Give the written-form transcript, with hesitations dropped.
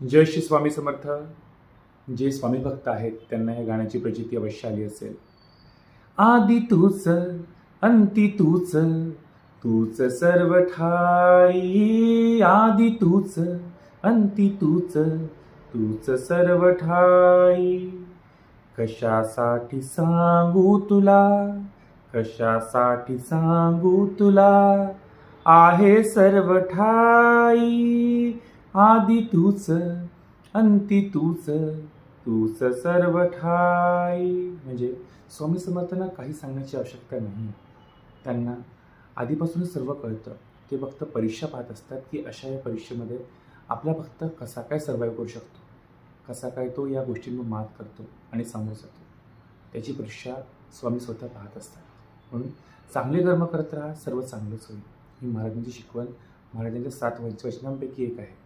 जय श्री स्वामी समर्थ. जे स्वामी भक्त आहेत त्यांना या गाण्याची प्रचिती अवश्य आली असेल. आदि तूच अंती तूच, तूच सर्व ठाई. आदि तूच अंती तूच, तूच सर्व ठाई. कशासाठी सांगू तुला, कशासाठी सांगू तुला, आहे सर्व ठाई. आदि तूच अंती तूच, तूच सर्व ठाई. म्हणजे स्वामी समर्थांना काही सांगण्याची आवश्यकता नाही. त्यांना आधीपासूनच सर्व कळतं. ते फक्त परीक्षा पाहत असतात की अशा या परीक्षेमध्ये आपला भक्त कसा काय सर्वाईव्ह करू शकतो, कसा काय तो या गोष्टींवर मात करतो आणि समोर जातो. त्याची परीक्षा स्वामी स्वतः पाहत असतात. म्हणून चांगले कर्म करत राहा, सर्व चांगलंच होईल. ही महाराजांची शिकवण, महाराजांच्या 7 वचनांपैकी एक आहे.